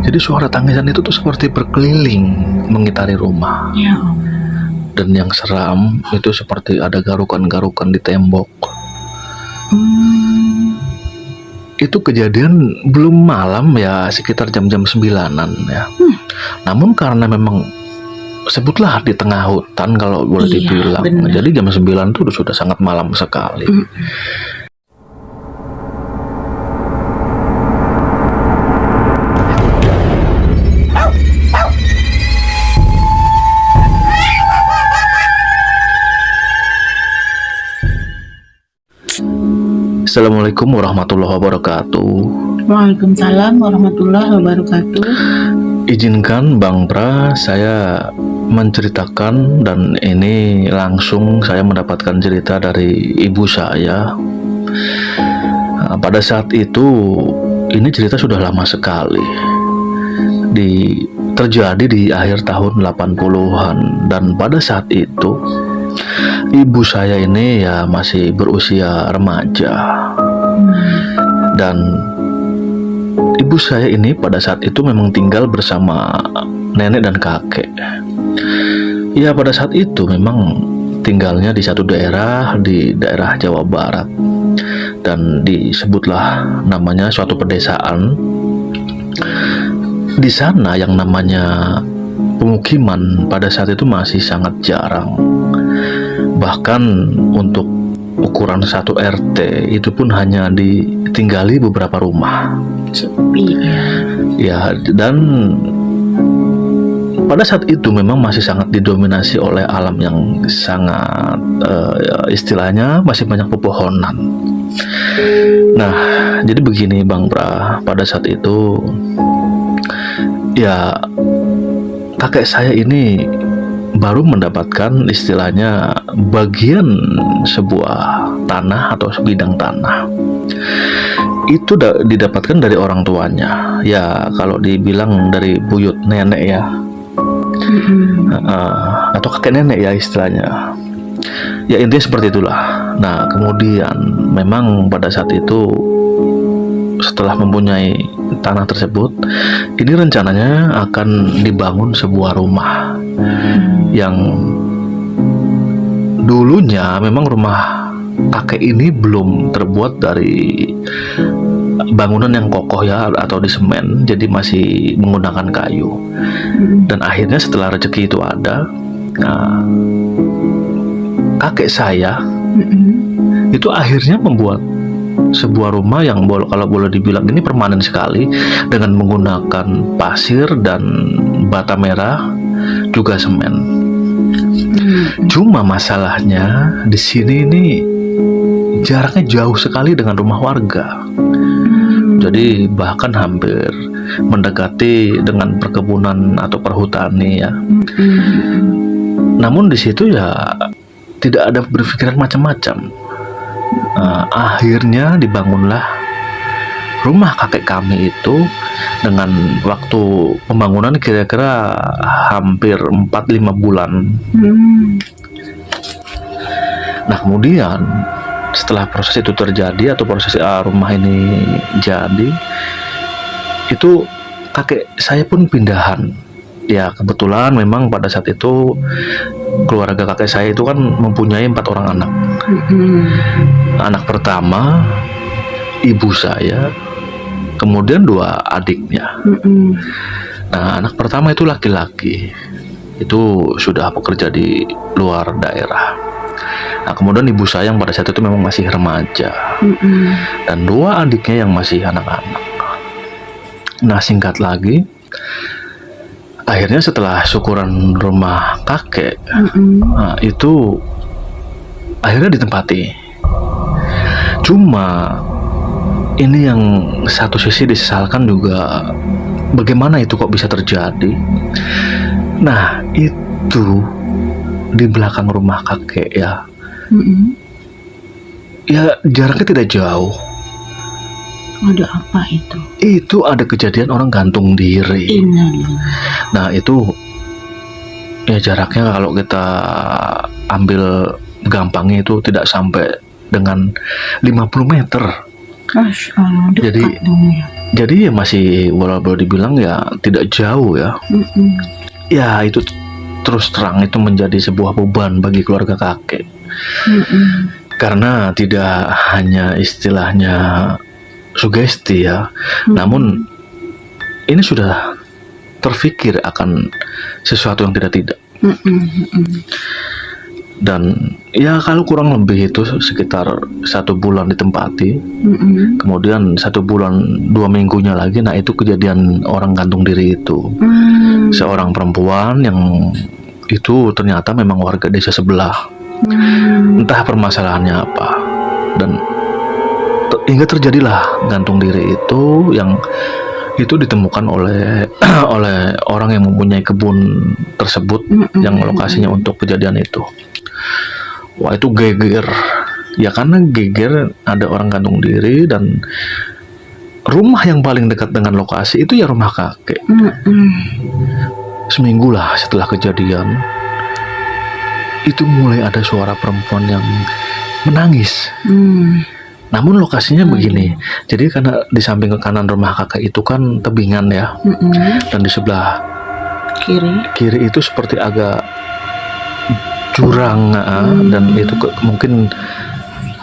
Jadi suara tangisan itu tuh seperti berkeliling mengitari rumah. Ya Allah. Dan yang seram itu seperti ada garukan-garukan di tembok. Itu kejadian belum malam ya, sekitar jam-jam 9-an ya. Namun karena memang sebutlah di tengah hutan kalau boleh Iya, dibilang. benar. Jadi jam 9 itu sudah sangat malam sekali. Assalamualaikum warahmatullahi wabarakatuh. Waalaikumsalam warahmatullahi wabarakatuh. Izinkan Bang Pra saya menceritakan, dan ini langsung saya mendapatkan cerita dari ibu saya. Pada saat itu, ini cerita sudah lama sekali. Terjadi di akhir tahun 80-an, dan pada saat itu ibu saya ini ya masih berusia remaja. Dan ibu saya ini pada saat itu memang tinggal bersama nenek dan kakek. Ya pada saat itu memang tinggalnya di satu daerah, di daerah Jawa Barat. Dan disebutlah namanya suatu pedesaan. Di sana yang namanya pemukiman pada saat itu masih sangat jarang. Bahkan untuk ukuran satu RT itu pun hanya ditinggali beberapa rumah. Sepi Ya, dan pada saat itu memang masih sangat didominasi oleh alam yang sangat istilahnya masih banyak pepohonan. Nah, jadi begini Bang Pra, pada saat itu ya kakek saya ini baru mendapatkan istilahnya bagian sebuah tanah atau sebidang tanah. Itu didapatkan dari orang tuanya. Ya kalau dibilang dari buyut nenek ya, atau kakek nenek ya istilahnya. Ya intinya seperti itulah. Nah kemudian memang pada saat itu setelah mempunyai tanah tersebut, ini rencananya akan dibangun sebuah rumah yang dulunya memang rumah kakek ini belum terbuat dari bangunan yang kokoh ya atau di semen, jadi masih menggunakan kayu. Dan akhirnya setelah rezeki itu ada, nah, kakek saya itu akhirnya membuat sebuah rumah yang kalau boleh dibilang ini permanen sekali, dengan menggunakan pasir dan bata merah juga semen. Cuma masalahnya di sini ini jaraknya jauh sekali dengan rumah warga. Jadi bahkan hampir mendekati dengan perkebunan atau perhutani ya. Namun di situ ya tidak ada berpikiran macam-macam. Akhirnya dibangunlah rumah kakek kami itu dengan waktu pembangunan kira-kira hampir 4-5 bulan. Nah kemudian setelah proses itu terjadi atau proses rumah ini jadi, itu kakek saya pun pindahan. Ya kebetulan memang pada saat itu keluarga kakek saya itu kan mempunyai 4 orang anak. Anak pertama ibu saya, kemudian 2 adiknya. Nah anak pertama itu laki-laki, itu sudah bekerja di luar daerah. Nah kemudian ibu saya yang pada saat itu memang masih remaja, dan 2 adiknya yang masih anak-anak. Nah singkat lagi, akhirnya setelah syukuran rumah kakek, nah, itu akhirnya ditempati. Cuma ini yang satu sisi disesalkan juga, bagaimana itu kok bisa terjadi. Nah itu di belakang rumah kakek ya, ya jaraknya tidak jauh. Ada apa itu? Itu ada kejadian orang gantung diri. Nah itu ya jaraknya kalau kita ambil gampangnya itu tidak sampai dengan 50 meter. Masya Allah, dekat Jadi dong ya. Jadi ya masih boleh dibilang ya tidak jauh ya. Mm-mm. Ya itu terus terang itu menjadi sebuah beban bagi keluarga kakek. Mm-mm. Karena tidak hanya istilahnya sugesti ya, namun ini sudah terfikir akan sesuatu yang tidak. Mm-mm. Mm-mm. Dan ya kalau kurang lebih itu sekitar 1 bulan ditempati, Mm-mm. kemudian 1 bulan 2 minggunya lagi, nah itu kejadian orang gantung diri itu. Mm. Seorang perempuan yang itu ternyata memang warga desa sebelah. Mm. Entah permasalahannya apa, dan hingga terjadilah gantung diri itu yang itu ditemukan oleh oleh orang yang mempunyai kebun tersebut yang lokasinya untuk kejadian itu. Wah itu geger ya, karena geger ada orang gantung diri dan rumah yang paling dekat dengan lokasi itu ya rumah kakek. Mm-mm. Seminggu lah setelah kejadian itu mulai ada suara perempuan yang menangis. Mm. Namun lokasinya begini, jadi karena di samping ke kanan rumah kakek itu kan tebingan ya, Mm-mm. dan di sebelah Kiri. kiri itu seperti agak jurang, dan itu mungkin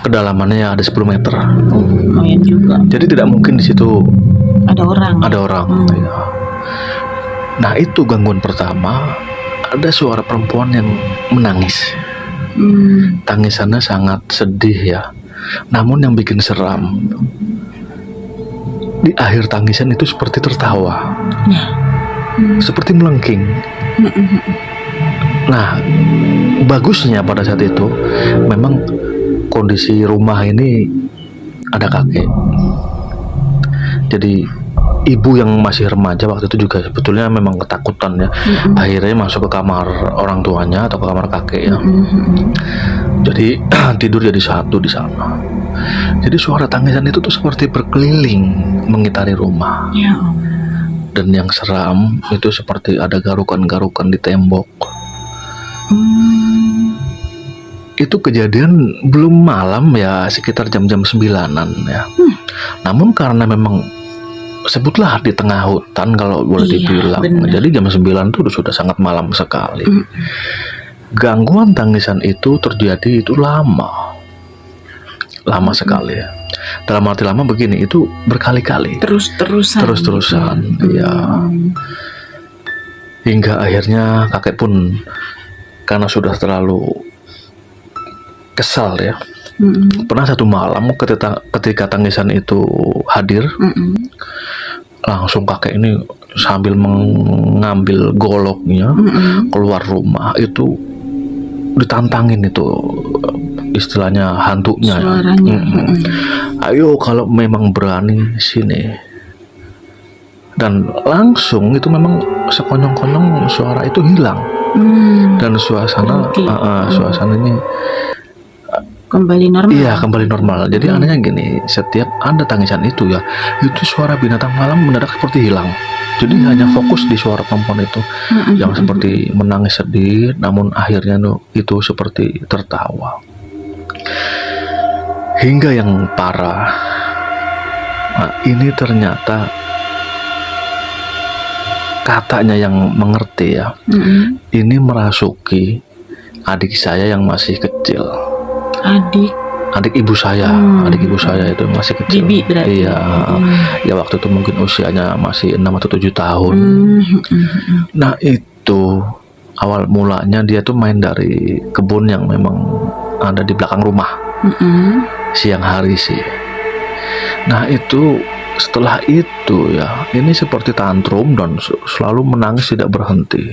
kedalamannya ada 10 meter. Oh, lumayan juga. Jadi tidak mungkin di situ Ada orang. ada orang. Ya. Nah itu gangguan pertama, ada suara perempuan yang menangis. Mm. Tangisannya sangat sedih ya. Namun yang bikin seram, di akhir tangisan itu seperti tertawa, seperti melengking. Nah, bagusnya pada saat itu memang kondisi rumah ini ada kakek. Jadi ibu yang masih remaja waktu itu juga sebetulnya memang ketakutan ya. Akhirnya masuk ke kamar orang tuanya atau ke kamar kakek ya. Jadi tidur jadi satu di sana. Jadi suara tangisan itu tuh seperti berkeliling mengitari rumah. Ya Allah. Dan yang seram itu seperti ada garukan-garukan di tembok. Itu kejadian belum malam ya, sekitar jam-jam 9-an ya. Namun karena memang sebutlah di tengah hutan kalau boleh Iya, dibilang. benar. Jadi jam 9 itu sudah sangat malam sekali. Gangguan tangisan itu terjadi itu lama sekali ya. Dalam arti lama begini, itu berkali-kali, terus-terusan ya. Hingga akhirnya kakek pun karena sudah terlalu kesal ya. Pernah satu malam ketika tangisan itu hadir, langsung kakek ini sambil mengambil goloknya keluar rumah, itu ditantangin itu istilahnya hantunya. Suaranya. Ayo kalau memang berani sini. Dan langsung itu memang sekonyong-konyong suara itu hilang. Dan suasana suasananya Kembali normal. iya kembali normal. Jadi anehnya gini, setiap ada tangisan itu ya, itu suara binatang malam mendadak seperti hilang. Jadi hanya fokus di suara perempuan itu yang seperti menangis sedih, namun akhirnya itu seperti tertawa. Hingga yang parah, nah, ini ternyata katanya yang mengerti ya, ini merasuki adik saya yang masih kecil. Adik ibu saya, adik ibu saya itu masih kecil. Bibi berarti. Iya, ya waktu itu mungkin usianya masih 6 atau 7 tahun. Nah itu awal mulanya dia tuh main dari kebun yang memang ada di belakang rumah. Siang hari sih. Nah itu setelah itu ya, ini seperti tantrum dan selalu menangis tidak berhenti.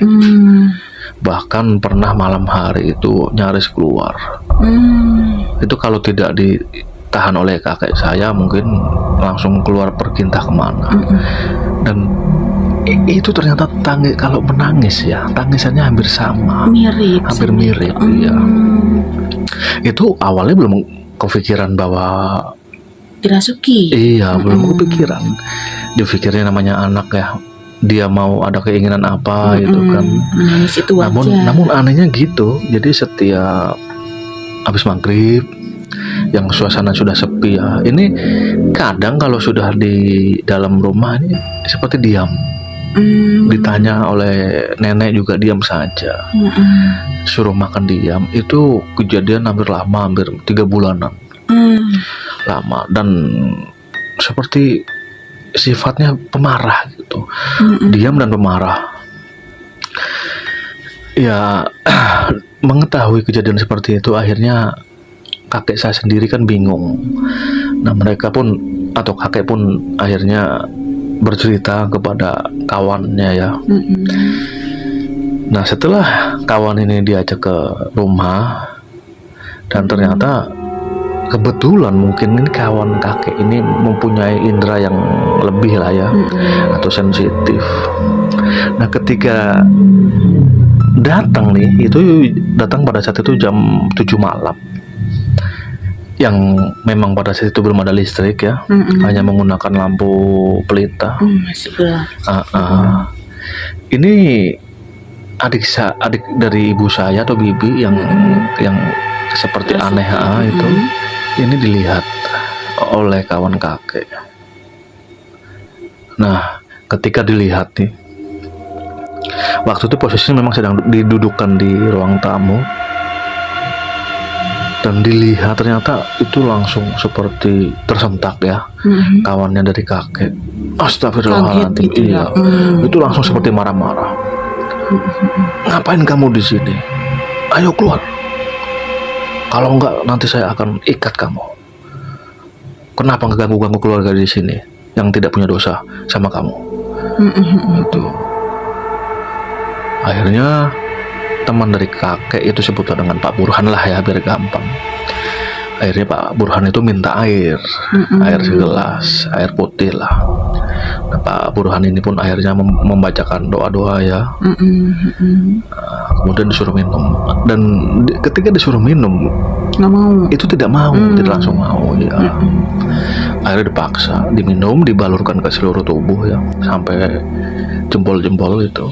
Bahkan pernah malam hari itu nyaris keluar. Itu kalau tidak ditahan oleh kakek saya mungkin langsung keluar pergi entah kemana. Dan itu ternyata kalau menangis ya, tangisannya hampir sama, hampir mirip. Ya. Itu awalnya belum kepikiran bahwa dirasuki. Iya, belum kepikiran. Dipikirnya namanya anak ya, dia mau ada keinginan apa gitu kan. Menangis itu wajar. Namun anehnya gitu. Jadi setiap habis maghrib yang suasana sudah sepi ya. Ini kadang kalau sudah di dalam rumah ini seperti diam. Ditanya oleh nenek juga diam saja. Suruh makan diam. Itu kejadian hampir lama, hampir 3 bulanan. Lama, dan seperti sifatnya pemarah gitu. Diam dan pemarah. Ya, mengetahui kejadian seperti itu, akhirnya kakek saya sendiri kan bingung. Nah, mereka pun atau kakek pun akhirnya bercerita kepada kawannya ya. Nah, setelah kawan ini diajak ke rumah, dan ternyata kebetulan mungkin ini kawan kakek ini mempunyai indera yang lebih lah ya, atau sensitif. Nah, ketika datang nih, itu datang pada saat itu jam 7 malam, yang memang pada saat itu belum ada listrik ya, hanya menggunakan lampu pelita. Masih gelap. Ini adik dari ibu saya atau bibi yang seperti aneh itu, ini dilihat oleh kawan kakek. Nah, ketika dilihat nih, waktu itu posisinya memang sedang didudukkan di ruang tamu, dan dilihat ternyata itu langsung seperti tersentak ya. Kawannya dari kakek, astagfirullahaladzim, Kaget gitu iya, itu langsung seperti marah-marah. Ngapain kamu di sini? Ayo keluar. Kalau enggak nanti saya akan ikat kamu. Kenapa ngeganggu-ganggu keluarga di sini yang tidak punya dosa sama kamu? Itu. Akhirnya teman dari kakek itu sebutlah dengan Pak Burhan lah ya, biar gampang. Akhirnya Pak Burhan itu minta air segelas, air putih lah. Nah, Pak Burhan ini pun akhirnya membacakan doa-doa ya. Kemudian disuruh minum, dan ketika disuruh minum Nggak mau. itu tidak mau, tidak langsung mau ya. Akhirnya dipaksa diminum, dibalurkan ke seluruh tubuh ya, sampai jempol-jempol itu.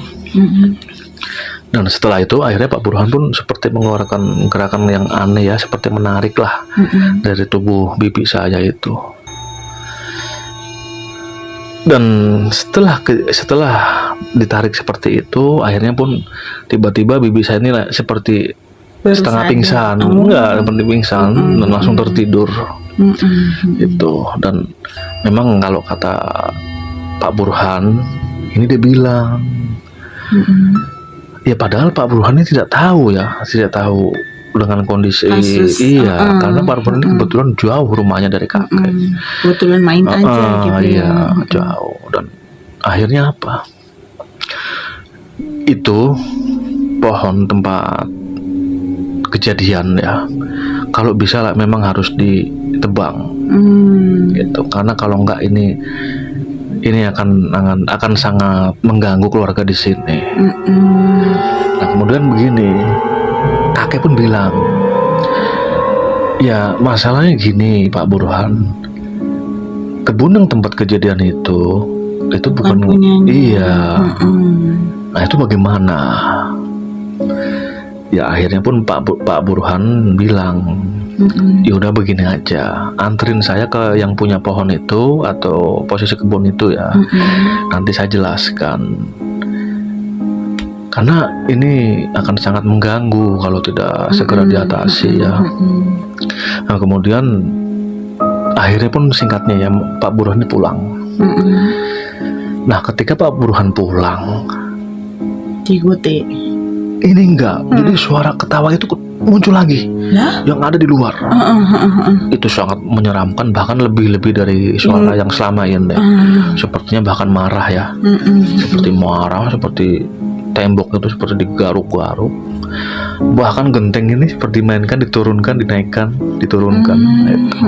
Dan setelah itu akhirnya Pak Burhan pun seperti mengeluarkan gerakan yang aneh ya, seperti menarik lah dari tubuh bibi saya itu. Dan setelah ditarik seperti itu, akhirnya pun tiba-tiba bibi saya ini seperti Baru setengah sadar. pingsan, enggak seperti pingsan, dan langsung tertidur. Itu. Dan memang kalau kata Pak Burhan ini, dia bilang ya padahal Pak Burhan ini tidak tahu dengan kondisi Kasus. iya, karena Pak Burhan ini kebetulan jauh rumahnya dari kakek. Kebetulan main aja gitu Iya, ya. jauh. Dan akhirnya apa? Itu pohon tempat kejadian ya, kalau bisa lah memang harus ditebang gitu, karena kalau enggak ini akan sangat mengganggu keluarga di sini. Nah, kemudian begini, kakek pun bilang, ya masalahnya gini Pak Burhan, kebun yang tempat kejadian itu bukan punyanya. iya. Nah, itu bagaimana? Ya akhirnya pun Pak Burhan bilang, ya udah begini aja, anterin saya ke yang punya pohon itu atau posisi kebun itu ya. Nanti saya jelaskan, karena ini akan sangat mengganggu kalau tidak segera diatasi ya. Nah, kemudian akhirnya pun singkatnya ya, Pak Burhan ini pulang. Nah, ketika Pak Burhan pulang, Digote. ini enggak, jadi suara ketawa itu muncul lagi Lah? yang ada di luar. Itu sangat menyeramkan, bahkan lebih dari suara yang selama ini. Sepertinya bahkan marah ya, seperti marah, seperti tembok itu seperti digaruk-garuk. Bahkan genteng ini seperti dimainkan, diturunkan, dinaikkan, diturunkan. Itu.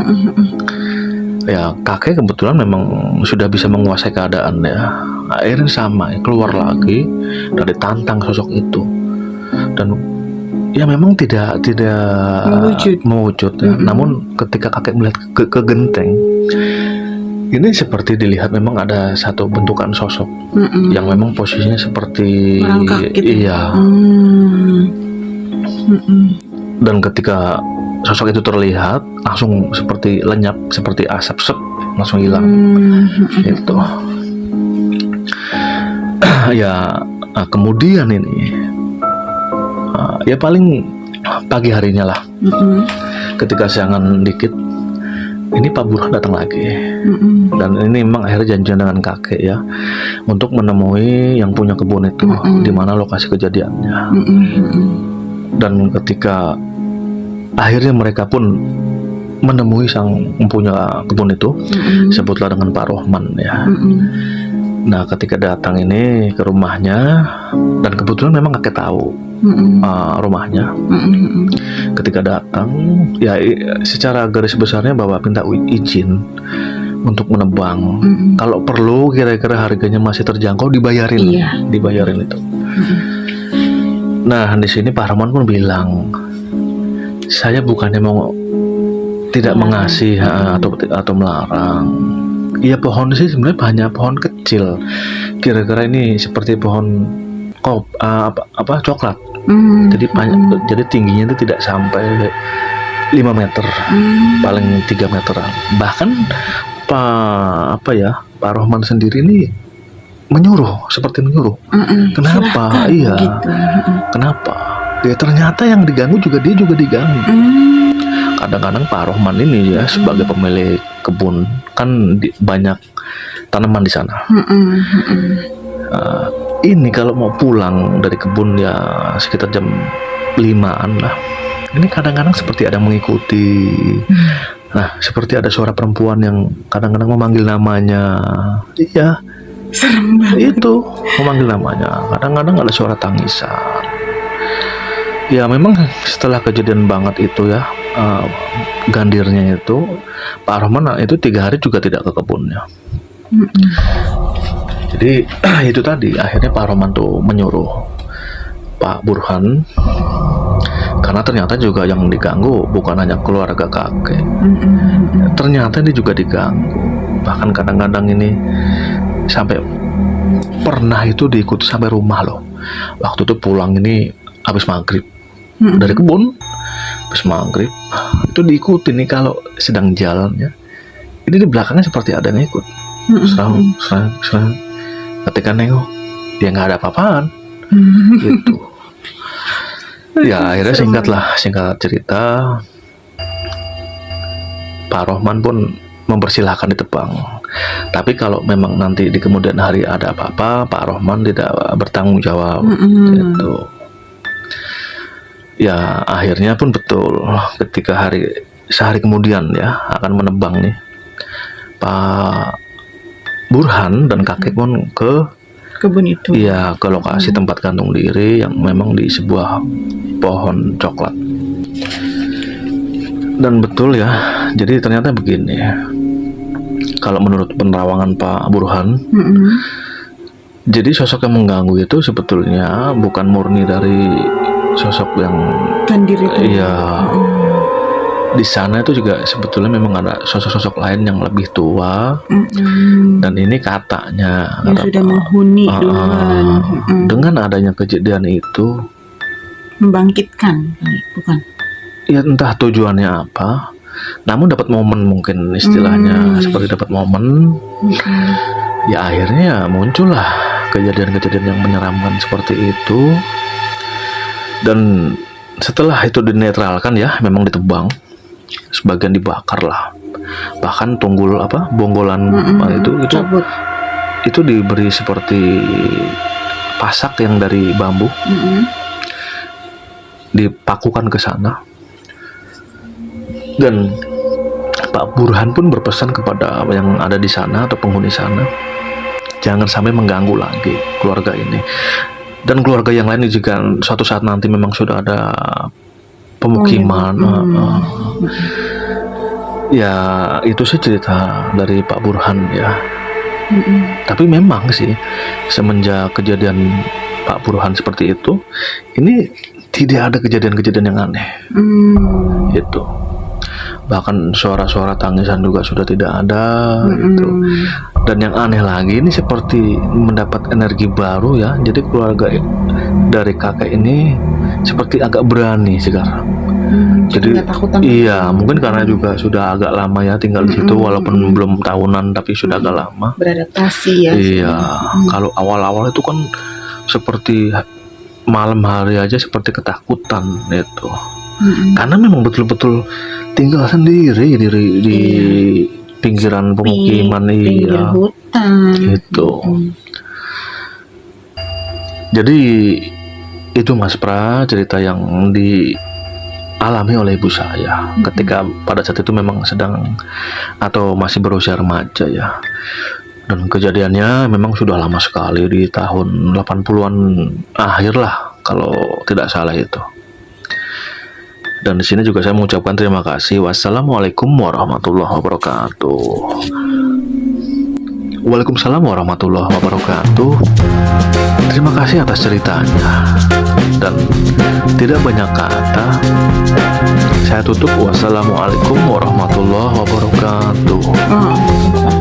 Ya kakek kebetulan memang sudah bisa menguasai keadaan ya. Akhirnya sama, keluar lagi dan ditantang sosok itu. Dan ya memang tidak mewujud ya. Namun ketika kakek melihat ke genteng, ini seperti dilihat memang ada satu bentukan sosok yang memang posisinya seperti merangkak gitu. iya. Dan ketika sosok itu terlihat, langsung seperti lenyap, seperti asap, langsung hilang. Itu. Ya, kemudian ini, ya paling pagi harinya lah, ketika siangan dikit, ini Pak Burhan datang lagi. Dan ini memang akhirnya janjian dengan kakek ya, untuk menemui yang punya kebun itu, di mana lokasi kejadiannya. Dan ketika akhirnya mereka pun menemui sang mempunyai kebun itu, sebutlah dengan Pak Rohman ya. Nah, ketika datang ini ke rumahnya, dan kebetulan memang kakek tahu rumahnya. Ketika datang, ya secara garis besarnya bahwa minta izin untuk menebang. Kalau perlu, kira-kira harganya masih terjangkau, dibayarin itu. Nah, di sini Pak Rohman pun bilang, saya bukannya mau tidak mengasih atau melarang. Iya, pohon sih sebenarnya hanya pohon kecil. Kira-kira ini seperti pohon coklat. Jadi tingginya itu tidak sampai 5 meter, paling 3 meteran. Bahkan Pak Rohman sendiri ini seperti menyuruh. Kenapa? Silakan, Iya. gitu. Kenapa? Ya ternyata yang diganggu dia juga diganggu. Kadang-kadang Pak Rohman ini ya sebagai pemilik kebun kan banyak tanaman di sana. Ini kalau mau pulang dari kebun ya sekitar jam 5-an lah. Ini kadang-kadang seperti ada yang mengikuti. Nah, seperti ada suara perempuan yang kadang-kadang memanggil namanya. Iya, Serem banget. itu memanggil namanya. Kadang-kadang ada suara tangisan. Ya memang setelah kejadian banget itu ya, gandirnya itu, Pak Rohman itu 3 hari juga tidak ke kebunnya. Jadi itu tadi, akhirnya Pak Rohman tuh menyuruh Pak Burhan, karena ternyata juga yang diganggu bukan hanya keluarga kakek, ternyata ini juga diganggu. Bahkan kadang-kadang ini sampai pernah itu diikuti sampai rumah loh. Waktu itu pulang ini habis maghrib dari kebun, habis maghrib itu diikuti nih kalau sedang jalan ya. Ini di belakangnya seperti ada yang ikut. Serang. Ketika nengok, dia nggak ada apa-apaan. Gitu. Ya akhirnya singkat cerita, Pak Rohman pun mempersilahkan ditebang. Tapi kalau memang nanti di kemudian hari ada apa-apa, Pak Rohman tidak bertanggung jawab. Gitu. Ya akhirnya pun betul, ketika sehari kemudian ya akan menebang nih, Pak Burhan dan kakek pun ke Kebun itu. iya, ke lokasi tempat gantung diri yang memang di sebuah pohon coklat. Dan betul ya, jadi ternyata begini. Kalau menurut penerawangan Pak Burhan, jadi sosok yang mengganggu itu sebetulnya bukan murni dari sosok yang Gandir itu. iya. Di sana itu juga sebetulnya memang ada sosok-sosok lain yang lebih tua. Dan ini katanya Yang sudah menghuni duluan. dengan adanya kejadian itu, Membangkitkan, bukan? ya entah tujuannya apa, namun dapat momen mungkin istilahnya, seperti dapat momen. Ya akhirnya muncullah kejadian-kejadian yang menyeramkan seperti itu. Dan setelah itu dinetralkan ya, memang ditebang, sebagian dibakar lah, bahkan bonggolan itu Cabut. itu diberi seperti pasak yang dari bambu, dipakukan ke sana. Dan Pak Burhan pun berpesan kepada yang ada di sana atau penghuni sana, jangan sampai mengganggu lagi keluarga ini dan keluarga yang lain juga. Suatu saat nanti memang sudah ada pemukiman. Ya itu sih cerita dari Pak Burhan ya. Tapi memang sih semenjak kejadian Pak Burhan seperti itu, ini tidak ada kejadian-kejadian yang aneh. Itu bahkan suara-suara tangisan juga sudah tidak ada. Gitu. Dan yang aneh lagi, ini seperti mendapat energi baru ya. Jadi keluarga dari kakek ini seperti agak berani sekarang. Jadi nggak takutan. iya, mungkin karena juga sudah agak lama ya tinggal di situ, walaupun belum tahunan tapi sudah agak lama. Beradaptasi ya. Iya, kalau awal-awal itu kan seperti malam hari aja seperti ketakutan itu. Karena memang betul-betul tinggal sendiri di pinggiran pemukiman, Pinggir iya. hutan. Itu. Jadi itu Mas Pra cerita yang dialami oleh ibu saya ketika pada saat itu memang sedang atau masih berusia remaja ya. Dan kejadiannya memang sudah lama sekali di tahun 80-an akhir lah kalau tidak salah itu. Dan di sini juga saya mengucapkan terima kasih. Wassalamualaikum warahmatullahi wabarakatuh. Waalaikumsalam warahmatullahi wabarakatuh. Terima kasih atas ceritanya. Dan tidak banyak kata, saya tutup. Wassalamualaikum warahmatullahi wabarakatuh. Waalaikumsalam.